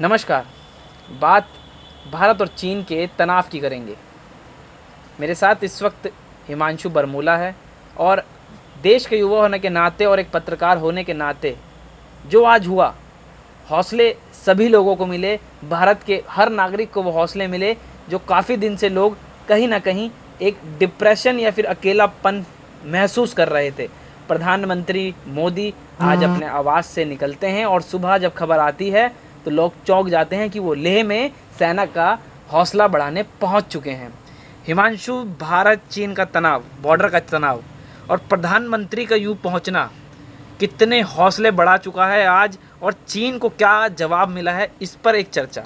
नमस्कार। बात भारत और चीन के तनाव की करेंगे। मेरे साथ इस वक्त हिमांशु बरमूला है और देश के युवा होने के नाते और एक पत्रकार होने के नाते जो आज हुआ, हौसले सभी लोगों को मिले। भारत के हर नागरिक को वो हौसले मिले जो काफ़ी दिन से लोग कहीं ना कहीं एक डिप्रेशन या फिर अकेलापन महसूस कर रहे थे। प्रधानमंत्री मोदी आज अपने आवास से निकलते हैं और सुबह जब खबर आती है तो लोग चौंक जाते हैं कि वो लेह में सेना का हौसला बढ़ाने पहुंच चुके हैं। हिमांशु, भारत चीन का तनाव, बॉर्डर का तनाव और प्रधानमंत्री का यूँ पहुंचना कितने हौसले बढ़ा चुका है आज, और चीन को क्या जवाब मिला है, इस पर एक चर्चा।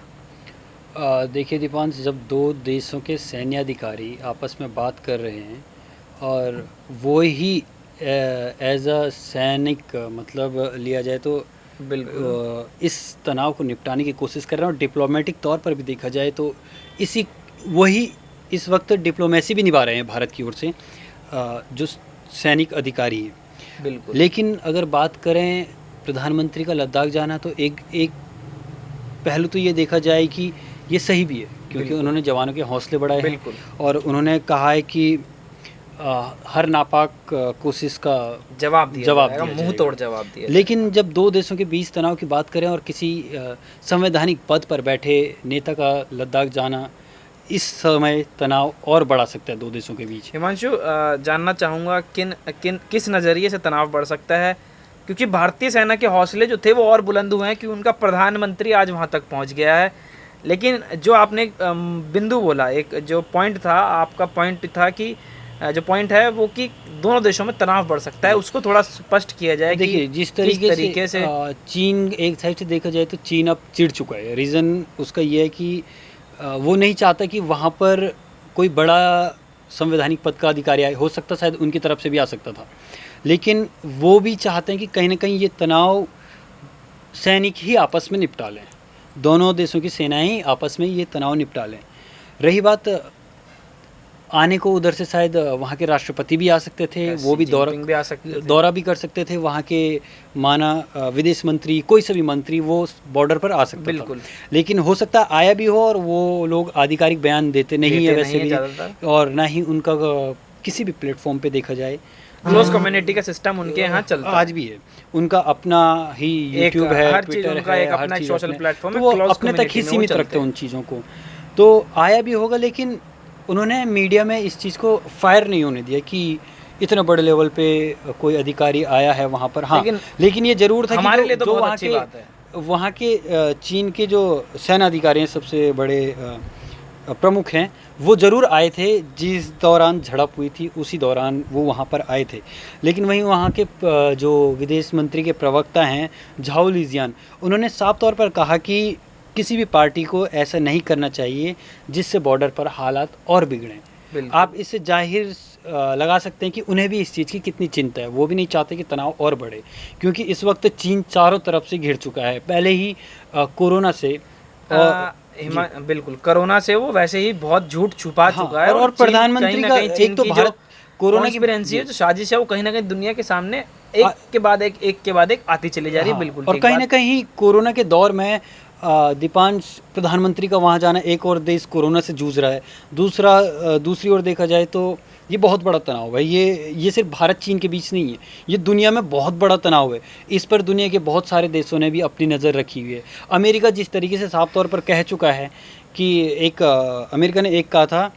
देखिए दीपांश, जब दो देशों के सैन्य अधिकारी आपस में बात कर रहे हैं और वो ही एज अ सैनिक मतलब लिया जाए तो बिल्कुल इस तनाव को निपटाने की कोशिश कर रहे हैं, और डिप्लोमेटिक तौर पर भी देखा जाए तो इसी वही इस वक्त डिप्लोमेसी भी निभा रहे हैं भारत की ओर से जो सैनिक अधिकारी हैं। बिल्कुल। लेकिन अगर बात करें प्रधानमंत्री का लद्दाख जाना, तो एक एक पहलू तो ये देखा जाए कि ये सही भी है, क्योंकि उन्होंने जवानों के हौसले बढ़ाए हैं और उन्होंने कहा है कि हर नापाक कोशिश का जवाब दिया मुंह तोड़ जाएगा। जवाब दिया। लेकिन जब दो देशों के बीच तनाव की बात करें और किसी संवैधानिक पद पर बैठे नेता का लद्दाख जाना, इस समय तनाव और बढ़ा सकता है दो देशों के बीच। हिमांशु, जानना चाहूँगा किस नज़रिए से तनाव बढ़ सकता है, क्योंकि भारतीय सेना के हौसले जो थे वो और बुलंद हुए हैं कि उनका प्रधानमंत्री आज वहाँ तक पहुँच गया है। लेकिन जो आपने बिंदु बोला, एक जो पॉइंट था, आपका पॉइंट था कि जो पॉइंट है वो कि दोनों देशों में तनाव बढ़ सकता है, उसको थोड़ा स्पष्ट किया जाए। देखिए, जिस तरीके से चीन, एक साइड से देखा जाए तो चीन अब चिढ़ चुका है। रीज़न उसका ये है कि वो नहीं चाहता कि वहाँ पर कोई बड़ा संवैधानिक पद का अधिकारी आए। हो सकता शायद उनकी तरफ से भी आ सकता था, लेकिन वो भी चाहते हैं कि कहीं ना कहीं ये तनाव सैनिक ही आपस में निपटा लें, दोनों देशों की सेनाएं ही आपस में ये तनाव निपटा लें। रही बात आने को, उधर से शायद वहाँ के राष्ट्रपति भी आ सकते थे, वो भी दौरा भी कर सकते थे। वहाँ के माना विदेश मंत्री, कोई सा भी मंत्री वो बॉर्डर पर आ सकता था। लेकिन हो सकता आया भी हो और वो लोग आधिकारिक बयान देते नहीं है वैसे भी, और ना ही उनका किसी भी प्लेटफॉर्म पे देखा जाए क्लोज कम्युनिटी का सिस्टम उनके यहाँ चलता आज भी है। उनका अपना ही यूट्यूब है, ट्विटर है, हर चीज़ सोशल प्लेटफॉर्म है, वो अपने तक ही सीमित रखते हैं उन चीज़ों को। तो आया भी होगा, लेकिन उन्होंने मीडिया में इस चीज़ को फायर नहीं होने दिया कि इतने बड़े लेवल पे कोई अधिकारी आया है वहाँ पर। हाँ, लेकिन ये ज़रूर था हमारे कि लिए तो बहुत अच्छी बात है। वहाँ के चीन के जो सेना अधिकारी हैं, सबसे बड़े प्रमुख हैं, वो ज़रूर आए थे। जिस दौरान झड़प हुई थी उसी दौरान वो वहाँ पर आए थे। लेकिन वहीं वहाँ के जो विदेश मंत्री के प्रवक्ता हैं झाओ लिजियान, उन्होंने साफ तौर पर कहा कि किसी भी पार्टी को ऐसा नहीं करना चाहिए जिससे बॉर्डर पर हालात और बिगड़ें। आप इससे जाहिर लगा सकते हैं कि उन्हें भी इस चीज़ की कितनी चिंता है। वो भी नहीं चाहते कि तनाव और बढ़े, क्योंकि इस वक्त चीन चारों तरफ से घिर चुका है। पहले ही कोरोना से बिल्कुल, कोरोना से वो वैसे ही बहुत झूठ छुपा चुका है, और प्रधानमंत्री का एक तो भारत कोरोना की जो साजिश है वो कहीं ना कहीं दुनिया के सामने एक के बाद एक आती चली जा रही है। बिल्कुल। और कहीं ना कहीं कोरोना के दौर में दीपांश, प्रधानमंत्री का वहाँ जाना, एक और देश कोरोना से जूझ रहा है, दूसरी ओर देखा जाए तो ये बहुत बड़ा तनाव है। ये सिर्फ भारत चीन के बीच नहीं है, ये दुनिया में बहुत बड़ा तनाव है। इस पर दुनिया के बहुत सारे देशों ने भी अपनी नज़र रखी हुई है। अमेरिका जिस तरीके से साफ तौर पर कह चुका है कि अमेरिका ने एक कहा था,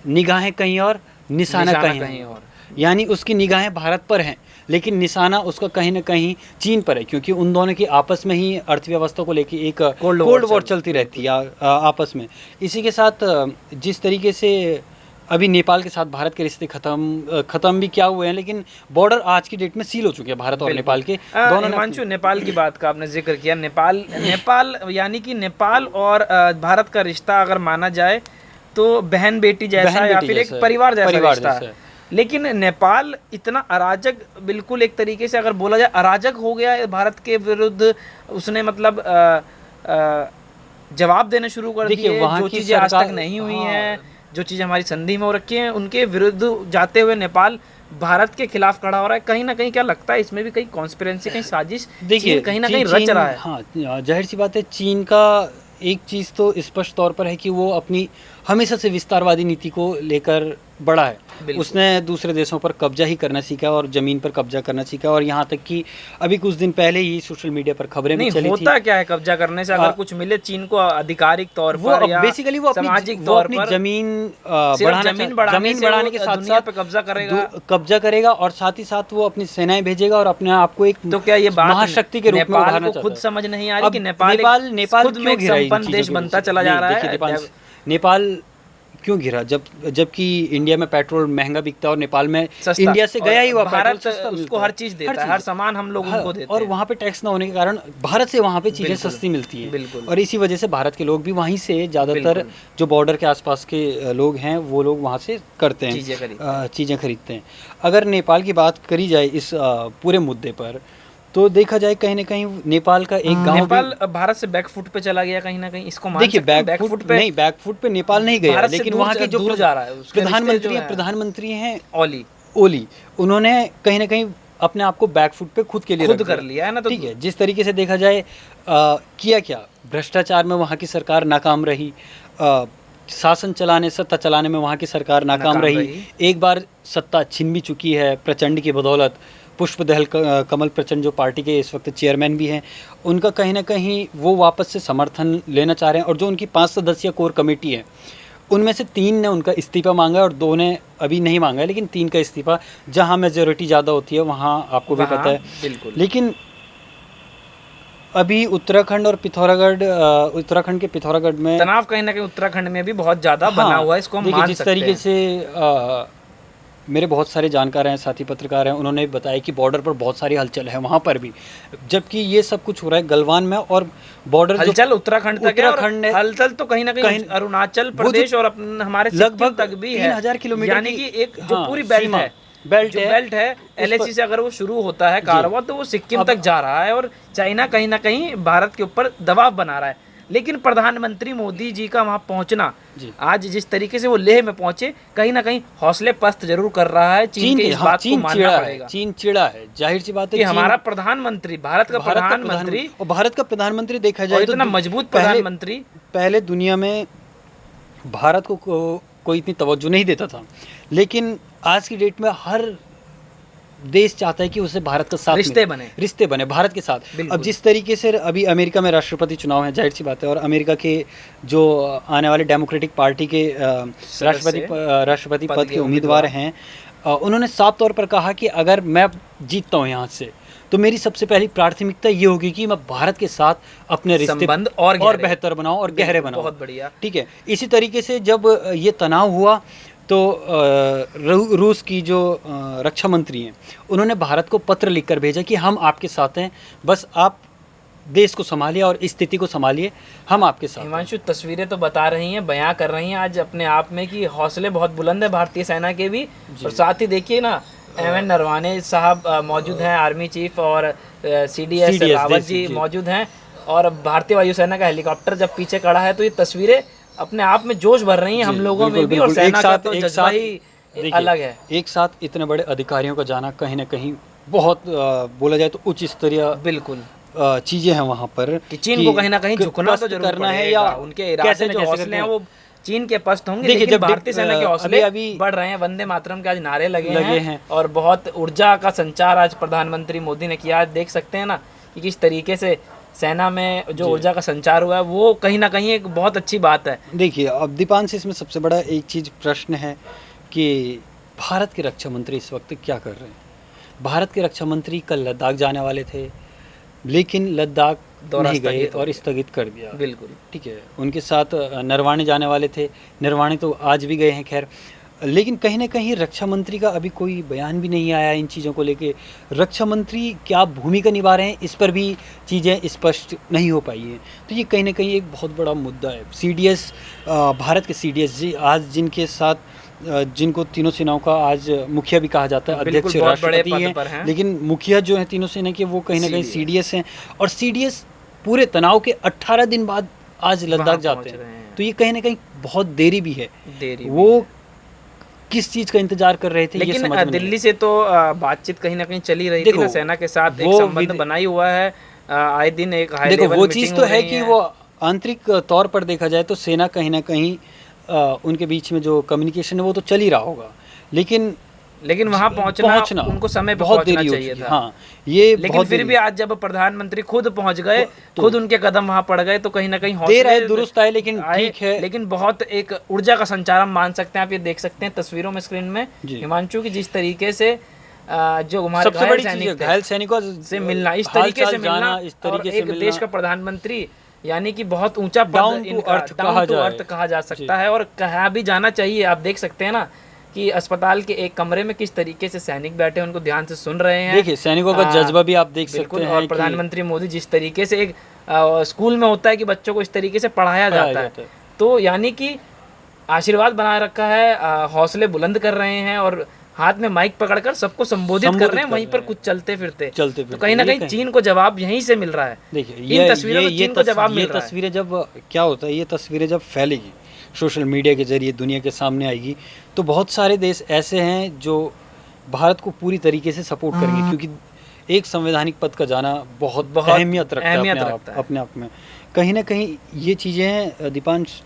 निगाहें कहीं और निशाना कहीं और, यानी उसकी निगाहें भारत पर हैं लेकिन निशाना उसका कहीं ना कहीं चीन पर है, क्योंकि उन दोनों की आपस में ही अर्थव्यवस्था को लेकर एक कोल्ड वॉर चलती रहती है आपस में। इसी के साथ जिस तरीके से अभी नेपाल के साथ भारत के रिश्ते ख़त्म भी क्या हुए हैं, लेकिन बॉर्डर आज की डेट में सील हो चुके हैं भारत और नेपाल के दोनों। हिमांशु, नेपाल की बात का आपने जिक्र किया। नेपाल यानी कि नेपाल और भारत का रिश्ता अगर माना जाए तो बहन बेटी जैसा या फिर एक परिवार जैसा रिश्ता है। लेकिन नेपाल इतना अराजक, बिल्कुल एक तरीके से अगर बोला जाए अराजक हो गया है भारत के विरुद्ध। उसने मतलब जवाब देना शुरू कर दिए, जो चीज़ें आज तक नहीं हुई हैं। जो चीज़ हमारी संधि में हो रखी है उनके विरुद्ध जाते हुए नेपाल भारत के खिलाफ खड़ा हो रहा है। कहीं ना कहीं क्या लगता है इसमें भी कहीं कॉन्स्पिरेंसी, कहीं साजिश देखिए कहीं ना कहीं रच रहा है? हाँ, जाहिर सी बात है, चीन का एक चीज़ तो स्पष्ट तौर पर है कि वो अपनी हमेशा से विस्तारवादी नीति को लेकर बड़ा है। उसने दूसरे देशों पर कब्जा ही करना सीखा और ज़मीन पर कब्जा करना सीखा, और यहाँ तक कि अभी कुछ दिन पहले ही सोशल मीडिया पर खबरें भी चली थी। होता क्या है कब्जा करने से? अगर कुछ मिले चीन को आधिकारिक तौर पर या बेसिकली वो सामाजिक तौर पर जमीन जमीन बढ़ाने के साथ साथ कब्जा करेगा और साथ ही साथ वो अपनी सेनाएं भेजेगा और अपने आप को एक तो क्या ये बात महाशक्ति के रूप में उभारना चाहता है। खुद समझ नहीं आ रही कि नेपाल खुद में एक संपन्न देश बनता चला जा रहा है? नेपाल क्यों गिरा जबकि इंडिया में पेट्रोल महंगा बिकता है और नेपाल में इंडिया से गया ही हुआ भारत उसको हर चीज देता है, हर सामान हम लोग उनको देते हैं, और वहाँ पे टैक्स ना होने के कारण भारत से वहाँ पे चीज़ें सस्ती मिलती हैं, और इसी वजह से भारत के लोग भी वहीं से ज़्यादातर जो बॉर्डर के आसपास के लोग हैं वो लोग वहाँ से करते हैं, चीज़ें खरीदते हैं। अगर नेपाल की बात करी जाए इस पूरे मुद्दे पर तो देखा जाए कहीं ना कहीं नेपाल का एक गांव नेपाल भारत से बैकफुट पे चला गया कहीं ना कहीं, इसको मान देखिए बैकफुट पे नेपाल नहीं गया, लेकिन वहाँ के जो जा रहा है प्रधानमंत्री हैं ओली, उन्होंने कहीं ना कहीं अपने आप को बैकफुट पे खुद के लिए कर लिया है ना। तो ठीक है, जिस तरीके से देखा जाए किया क्या भ्रष्टाचार में वहाँ की सरकार नाकाम रही, सत्ता चलाने में वहाँ की सरकार नाकाम रही, एक बार सत्ता छिन भी चुकी है प्रचंड की बदौलत। पुष्पदहल कमल प्रचंड जो पार्टी के इस वक्त चेयरमैन भी हैं, उनका कहीं ना कहीं वो वापस से समर्थन लेना चाह रहे हैं, और जो उनकी 5 सदस्यीय कोर कमेटी है उनमें से 3 ने उनका इस्तीफा मांगा है और 2 ने अभी नहीं मांगा है, लेकिन 3 का इस्तीफा, जहां मेजोरिटी ज़्यादा होती है वहां आपको भी पता है। बिल्कुल। लेकिन अभी उत्तराखंड के पिथौरागढ़ में तनाव कहीं ना कहीं उत्तराखंड में भी बहुत ज़्यादा बना हुआ है, इसको हम मान जिस तरीके से मेरे बहुत सारे जानकार हैं, साथी पत्रकार हैं, उन्होंने बताया कि बॉर्डर पर बहुत सारी हलचल है वहाँ पर भी, जबकि ये सब कुछ हो रहा है गलवान में, और बॉर्डर हलचल उत्तराखंड तक है, हलचल तो कहीं ना कहीं अरुणाचल प्रदेश और हमारे लगभग तक भी है, 3000 किलोमीटर, यानी कि एक जो पूरी बेल्ट है LAC से अगर वो शुरू होता है कारवां तो वो सिक्किम तक जा रहा है, और चाइना कहीं ना कहीं भारत के ऊपर दबाव बना रहा है। लेकिन प्रधानमंत्री मोदी जी का वहाँ पहुँचना आज जिस तरीके से वो लेह में पहुंचे, कहीं ना कहीं हौसले पस्त जरूर कर रहा है चीन के, इस बात को मानना पड़ेगा। चीन चिड़ा है, जाहिर सी बात है कि हमारा प्रधानमंत्री, भारत का प्रधानमंत्री देखा जाए तो इतना मजबूत प्रधानमंत्री, पहले दुनिया में भारत को कोई इतनी तवज्जो नहीं देता था, लेकिन आज की डेट में हर देश चाहता है कि उसे भारत का साथ रिश्ते बने भारत के साथ। अब जिस तरीके से अभी अमेरिका में राष्ट्रपति चुनाव है, जाहिर सी बात है, और अमेरिका के जो आने वाले डेमोक्रेटिक पार्टी के राष्ट्रपति पद के उम्मीदवार हैं, उन्होंने साफ तौर पर कहा कि अगर मैं जीतता हूँ यहाँ से तो मेरी सबसे पहली प्राथमिकता ये होगी कि मैं भारत के साथ अपने रिश्ते और बेहतर बनाऊं और गहरे बनाऊं। बहुत बढ़िया। ठीक है, इसी तरीके से जब ये तनाव हुआ तो रूस की जो रक्षा मंत्री हैं उन्होंने भारत को पत्र लिखकर भेजा कि हम आपके साथ हैं, बस आप देश को संभालिए और स्थिति को संभालिए, हम आपके साथ। हिमांशु, तस्वीरें तो बता रही हैं, बयां कर रही हैं आज अपने आप में कि हौसले बहुत बुलंद है भारतीय सेना के भी, और साथ ही देखिए ना MN नरवाने साहब मौजूद हैं, आर्मी चीफ, और CDS रावत जी मौजूद हैं, और भारतीय वायुसेना का हेलीकॉप्टर जब पीछे खड़ा है, तो ये तस्वीरें अपने आप में जोश भर रही हैं हम लोगों में भी, और सेना का तो जज्बा ही अलग है। एक साथ इतने बड़े अधिकारियों का जाना कहीं ना कहीं बहुत बोला जाए तो उच्च स्तरीय बिल्कुल चीजें हैं वहाँ पर, कि चीन को कहीं ना कहीं झुकना तो जरूर करना है, या उनके इरादे जो हौसले हैं वो चीन के पस्त होंगे। लेकिन जब भारतीय सेना के हौसले अभी बढ़ रहे हैं, वंदे मातरम के आज नारे लगे हैं, और बहुत ऊर्जा का संचार आज प्रधानमंत्री मोदी ने किया। आज देख सकते हैं ना कि किस तरीके से सेना में जो ऊर्जा का संचार हुआ है, वो कहीं ना कहीं एक बहुत अच्छी बात है। देखिए, अब दीपांश, इसमें सबसे बड़ा एक चीज़ प्रश्न है कि भारत के रक्षा मंत्री इस वक्त क्या कर रहे हैं। भारत के रक्षा मंत्री कल लद्दाख जाने वाले थे, लेकिन लद्दाख नहीं गए और स्थगित कर दिया। बिल्कुल ठीक है, उनके साथ नरवाणे जाने वाले थे, नरवाणे तो आज भी गए हैं खैर, लेकिन कहीं ना कहीं रक्षा मंत्री का अभी कोई बयान भी नहीं आया इन चीज़ों को लेके। रक्षा मंत्री क्या भूमिका निभा रहे हैं, इस पर भी चीज़ें स्पष्ट नहीं हो पाई हैं, तो ये कहीं ना कहीं एक बहुत बड़ा मुद्दा है। CDS, भारत के CDS जी आज जिनको तीनों सेनाओं का आज मुखिया भी कहा जाता है, अध्यक्ष राष्ट्रपति हैं, लेकिन मुखिया जो है तीनों सेना के वो कहीं ना कहीं CDS हैं, और CDS पूरे तनाव के 18 दिन बाद आज लद्दाख जाते हैं। तो ये कहीं ना कहीं बहुत देरी भी है। देरी वो किस चीज़ का इंतजार कर रहे थे ये लेकिन समझ में नहीं दिल्ली से तो बातचीत कहीं ना कहीं चली रही थी देखो, ना, सेना के साथ एक वो संबंध बनाई हुआ है, आए दिन एक हाई देखो लेवल वो मीटिंग चीज़ हो तो है रही कि वो आंतरिक तौर पर देखा जाए तो सेना कहीं ना कहीं उनके बीच में जो कम्युनिकेशन है वो तो चल ही रहा होगा, लेकिन वहां पहुंचना उनको समय पे बहुत पहुंचना देरी हो चाहिए चुकी था। है। हाँ, ये लेकिन बहुत फिर देरी भी आज जब प्रधानमंत्री खुद पहुंच गए, तो खुद उनके कदम वहां पड़ गए, तो कहीं ना कहीं देर आए हौसले दुरुस्त आए, लेकिन आए। ठीक है। लेकिन बहुत एक ऊर्जा का संचार हम मान सकते हैं, आप ये देख सकते हैं तस्वीरों में, स्क्रीन में, जी। हिमांशु की जिस तरीके से जो हमारे सबसे बड़ी चीज़ है घायल सैनिकों से मिलना, इस तरीके से मिलना, इस और तरीके से एक मिलना, देश का प्रधानमंत्री, यानी कि बहुत ऊंचा पद डाउन टू इनका, अर्थ डाउन टू अर्थ कहा जा सकता है, और कहा भी जाना चाहिए। आप देख सकते हैं ना कि अस्पताल के एक कमरे में किस तरीके से सैनिक बैठे, उनको ध्यान से सुन रहे हैं। देखिए सैनिकों का जज्बा भी आप देख सकते हैं। और प्रधानमंत्री मोदी जिस तरीके से एक स्कूल में होता है कि बच्चों को इस तरीके से पढ़ाया जाता है, तो यानी कि आशीर्वाद बनाए रखा है, हौसले बुलंद कर रहे हैं, और हाथ में माइक पकड़कर सबको संबोधित कर रहे हैं, वहीं पर कुछ चलते फिरते। तो कहीं ना कहीं चीन को जवाब यहीं से मिल रहा है। देखिए इन तस्वीरों में चीन को जवाब मिल रहा है। तस्वीरें जब क्या होता है, ये तस्वीरें जब फैलेगी सोशल मीडिया के जरिए दुनिया के सामने आएगी, तो बहुत सारे देश ऐसे हैं जो भारत को पूरी तरीके से सपोर्ट करेंगे, क्योंकि एक संवैधानिक पद का जाना बहुत अहमियत रखता है अपने आप में। कहीं ना कहीं ये चीज़ें दीपांश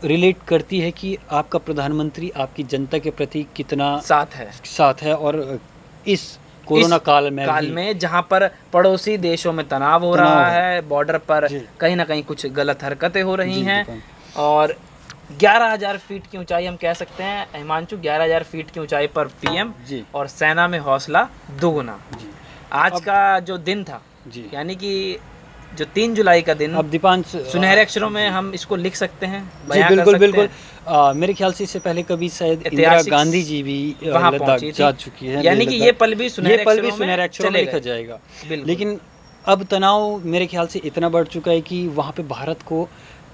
रिलेट करती है कि आपका प्रधानमंत्री आपकी जनता के प्रति कितना साथ है, और इस कोरोना काल में जहां पर पड़ोसी देशों में तनाव हो रहा है, बॉर्डर पर कहीं ना कहीं कुछ गलत हरकतें हो रही हैं, और 11,000 फीट की ऊंचाई हम कह सकते हैं हिमांशु, 11,000 फीट की ऊंचाई पर पीएम, और सेना में हौसला दोगुना। आज का जो दिन था, यानी कि जो 3 जुलाई का दिन, अब दीपांश सुनहरे अक्षरों में हम इसको लिख सकते हैं, जी बिल्कुल बिल्कुल। मेरे ख्याल से इससे पहले कभी शायद इंदिरा गांधी जी भी लद्दाख जा चुकी है, यानी कि ये पल भी सुनहरे अक्षरों में लिखा जाएगा। लेकिन अब तनाव मेरे ख्याल से इतना बढ़ चुका है कि वहाँ पे भारत को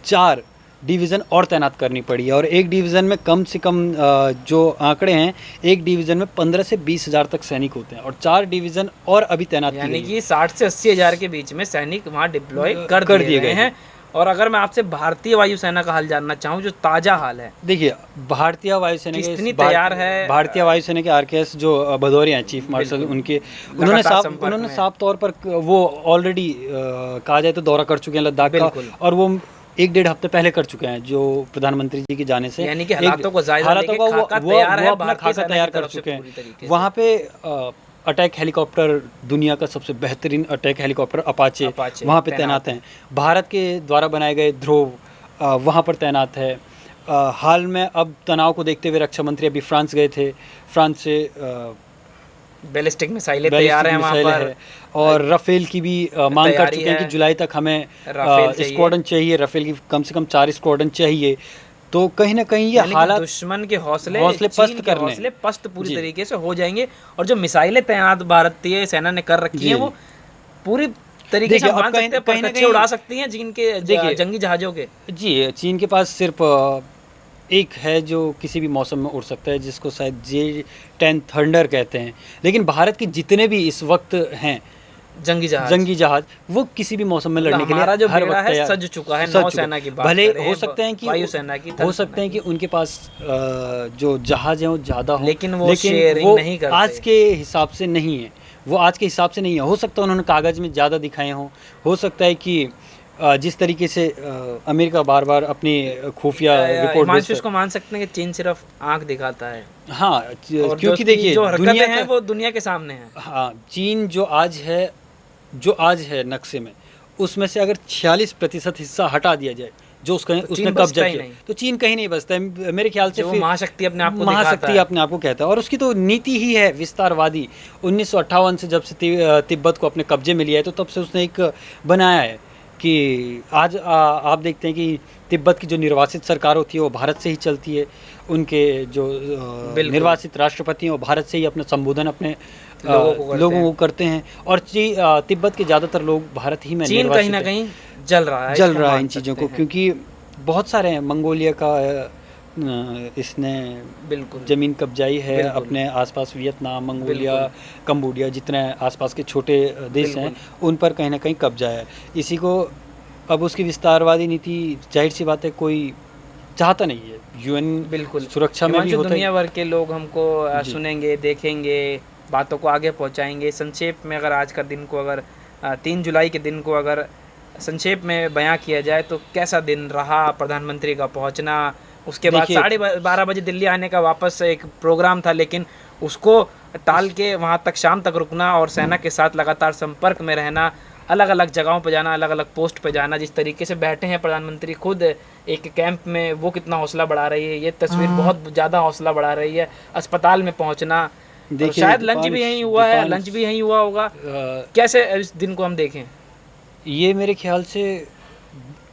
4 डिवीज़न और तैनात करनी पड़ी है, और एक डिवीज़न में कम से कम जो आंकड़े हैं, एक डिवीज़न में 15 से 20 हज़ार तक सैनिक होते हैं, और 4 डिवीज़न और अभी तैनात, यानी कि 60 से 80 हज़ार के बीच में सैनिक वहाँ डिप्लॉय कर दिए गए हैं। और अगर मैं आपसे भारतीय वायुसेना का हाल जानना चाहूँ, जो ताज़ा हाल है, देखिए भारतीय वायुसेना कितनी तैयार है, भारतीय वायुसेना के आरकेएस जो भदौरिया हैं चीफ मार्शल, उन्होंने साफ तौर पर वो ऑलरेडी कहा जाए तो दौरा कर चुके हैं लद्दाख का, और वो 1-1.5 हफ्ते पहले कर चुके हैं, जो प्रधानमंत्री जी के जाने से, यानी कि हालातों को वो अपना खाका तैयार कर चुके हैं। वहाँ पे अटैक हेलीकॉप्टर, दुनिया का सबसे बेहतरीन अटैक हेलीकॉप्टर अपाचे वहाँ पे तैनात हैं। भारत के द्वारा बनाए गए ध्रुव वहाँ पर तैनात है। हाल में अब तनाव को देखते हुए रक्षा मंत्री अभी फ्रांस गए थे, फ्रांस से बैलिस्टिक मिसाइलें तैयार हैं वहाँ पर, और राफेल की भी मांग कर चुके हैं कि जुलाई तक हमें स्क्वाड्रन चाहिए, राफेल की कम से कम 4 स्क्वाड्रन चाहिए। तो कहीं ना कहीं ये हालात दुश्मन के हौसले पस्त पूरी तरीके से हो जाएंगे, और जो मिसाइलें तैनात भारतीय सेना ने कर रखी हैं, वो पूरी तरीके से मान सकते हैं पटाखे उड़ा सकती हैं जिनके जंगी जहाज़ों के। जी, चीन के पास सिर्फ एक है जो किसी भी मौसम में उड़ सकता है, जिसको शायद J-10 थंडर कहते हैं, लेकिन भारत के जितने भी इस वक्त हैं जंगी जहाज वो किसी भी मौसम में लड़ने के लिए जो हर वक्त है सज चुका है। नौसेना की बात भले हो सकते हैं कि वायुसेना की, हो सकते हैं कि उनके पास जो जहाज हैं वो ज़्यादा हो, लेकिन वो शेयरिंग नहीं करते, आज के हिसाब से नहीं है, वो आज के हिसाब से नहीं है। हो सकता है उन्होंने कागज़ में ज़्यादा दिखाए हों, हो सकता है कि जिस तरीके से अमेरिका बार बार अपनी खुफिया रिपोर्ट को मान सकते हैं कि चीन सिर्फ आंख दिखाता है। हाँ, क्योंकि देखिए जो दुनिया है वो दुनिया के सामने है। हाँ, चीन जो आज है नक्शे में, उसमें से अगर 46% हिस्सा हटा दिया जाए जो उसने कब्जा किया, तो चीन कहीं नहीं बचता है मेरे ख्याल से। महाशक्ति अपने आप को कहता है, और उसकी तो नीति ही है विस्तारवादी। 1958 से जब से तिब्बत को अपने कब्जे में लिया है, तो तब से उसने एक बनाया है कि आज आप देखते हैं कि तिब्बत की जो निर्वासित सरकार होती है वो भारत से ही चलती है, उनके जो निर्वासित राष्ट्रपति हैं वो भारत से ही अपना संबोधन अपने लोगों को करते हैं, और तिब्बत के ज़्यादातर लोग भारत ही में चीन कहीं ना कहीं जल रहा है इन चीज़ों को, क्योंकि बहुत सारे हैं। मंगोलिया का इसने ज़मीन कब्जाई है, अपने आसपास वियतनाम, मंगोलिया, कंबोडिया, जितने आसपास के छोटे देश हैं उन पर कहीं ना कहीं कब्जा है। इसी को अब उसकी विस्तारवादी नीति जाहिर सी बात है कोई चाहता नहीं है। यूएन बिल्कुल सुरक्षा में भी हिमांशु, होता है। दुनिया भर के लोग हमको जी। सुनेंगे, देखेंगे, बातों को आगे पहुंचाएंगे। संक्षेप में अगर आज का दिन को अगर 3 जुलाई के दिन को अगर संक्षेप में बयां किया जाए तो कैसा दिन रहा प्रधानमंत्री का पहुंचना, उसके बाद देखिए 12:30 बजे दिल्ली आने का वापस एक प्रोग्राम था, लेकिन उसको टाल के वहां तक शाम तक रुकना और सेना के साथ लगातार संपर्क में रहना, अलग अलग जगहों पे जाना, अलग अलग पोस्ट पे जाना, जिस तरीके से बैठे हैं प्रधानमंत्री खुद एक कैंप में, वो कितना हौसला बढ़ा रही है। ये तस्वीर बहुत ज़्यादा हौसला बढ़ा रही है। अस्पताल में पहुंचना, और देखिए शायद लंच भी यहीं हुआ है, दीपांश, लंच भी यहीं हुआ होगा। कैसे इस दिन को हम देखें? ये मेरे ख्याल से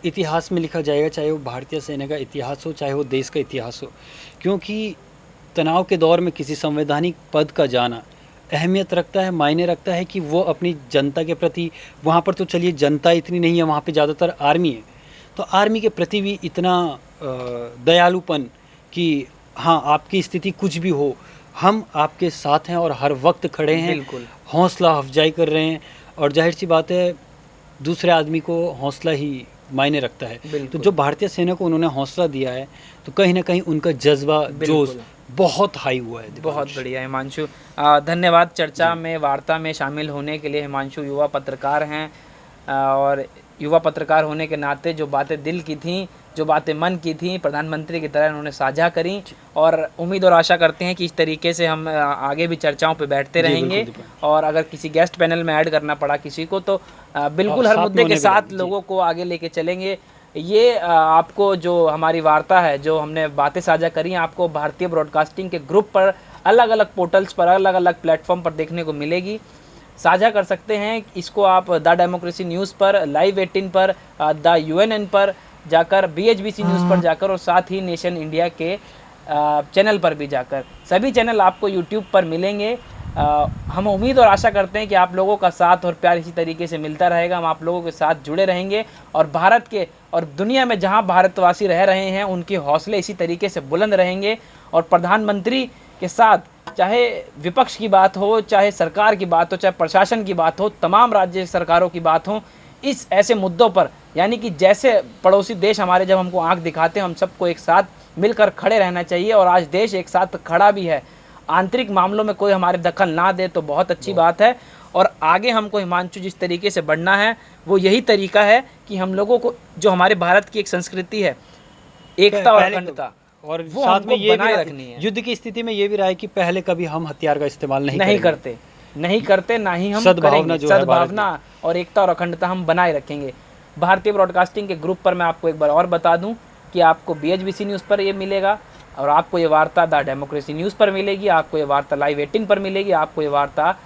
इतिहास में लिखा जाएगा, चाहे वो भारतीय सेना का इतिहास हो, चाहे वो देश का इतिहास हो, क्योंकि तनाव के दौर में किसी संवैधानिक पद का जाना अहमियत रखता है, मायने रखता है कि वो अपनी जनता के प्रति, वहाँ पर तो चलिए जनता इतनी नहीं है, वहाँ पे ज़्यादातर आर्मी है, तो आर्मी के प्रति भी इतना दयालुपन कि हाँ आपकी स्थिति कुछ भी हो हम आपके साथ हैं और हर वक्त खड़े हैं, बिल्कुल हौसला अफजाई कर रहे हैं। और जाहिर सी बात है दूसरे आदमी को हौसला ही मायने रखता है। तो बिल्कुल। जो भारतीय सेना को उन्होंने हौसला दिया है तो कहीं ना कहीं उनका जज्बा, जोश बहुत हाई हुआ है। बहुत बढ़िया हिमांशु, धन्यवाद चर्चा में, वार्ता में शामिल होने के लिए। हिमांशु युवा पत्रकार हैं और युवा पत्रकार होने के नाते जो बातें दिल की थीं, जो बातें मन की थीं, प्रधानमंत्री की तरह उन्होंने साझा करी, और उम्मीद और आशा करते हैं कि इस तरीके से हम आगे भी चर्चाओं पे बैठते रहेंगे। और अगर किसी गेस्ट पैनल में ऐड करना पड़ा किसी को तो बिल्कुल हर मुद्दे के साथ लोगों को आगे लेके चलेंगे। ये आपको जो हमारी वार्ता है, जो हमने बातें साझा करी, आपको भारतीय ब्रॉडकास्टिंग के ग्रुप पर, अलग अलग पोर्टल्स पर, अलग अलग प्लेटफॉर्म पर देखने को मिलेगी। साझा कर सकते हैं इसको आप द डेमोक्रेसी न्यूज़ पर, लाइव 18 पर, द यूएनएन पर जाकर, बीएचबीसी न्यूज़ पर जाकर, और साथ ही नेशन इंडिया के चैनल पर भी जाकर। सभी चैनल आपको यूट्यूब पर मिलेंगे। हम उम्मीद और आशा करते हैं कि आप लोगों का साथ और प्यार इसी तरीके से मिलता रहेगा। हम आप लोगों के साथ जुड़े रहेंगे और भारत के और दुनिया में जहां भारतवासी रह रहे हैं उनके हौसले इसी तरीके से बुलंद रहेंगे। और प्रधानमंत्री के साथ चाहे विपक्ष की बात हो, चाहे सरकार की बात हो, चाहे प्रशासन की बात हो, तमाम राज्य सरकारों की बात हो, इस ऐसे मुद्दों पर, यानी कि जैसे पड़ोसी देश हमारे जब हमको आंख दिखाते हैं, हम सबको एक साथ मिलकर खड़े रहना चाहिए। और आज देश एक साथ खड़ा भी है, आंतरिक मामलों में कोई हमारे दखल ना दे तो बहुत अच्छी बात है। और आगे हमको हिमांशु जिस तरीके से बढ़ना है वो यही तरीका है कि हम लोगों को, जो हमारे भारत की एक संस्कृति है, एकता और अखंडता, और वो साथ हमको में ये बनाए भी रखनी है। युद्ध की स्थिति में ये भी रहा है कि पहले कभी हम हथियार का इस्तेमाल नहीं करते, ना ही हम सद्भावना करेंगे। जो है सद्भावना और एकता और अखंडता हम बनाए रखेंगे। भारतीय ब्रॉडकास्टिंग के ग्रुप पर मैं आपको एक बार और बता दूं कि आपको बीएचबीसी न्यूज़ पर ये मिलेगा, और आपको ये वार्ता द डेमोक्रेसी न्यूज़ पर मिलेगी, आपको ये वार्ता लाइव 18 पर मिलेगी, आपको ये वार्ता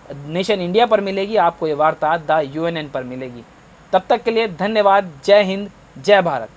नेशन इंडिया पर मिलेगी, आपको ये वार्ता द यूएनएन पर मिलेगी। तब तक के लिए धन्यवाद। जय हिंद, जय भारत।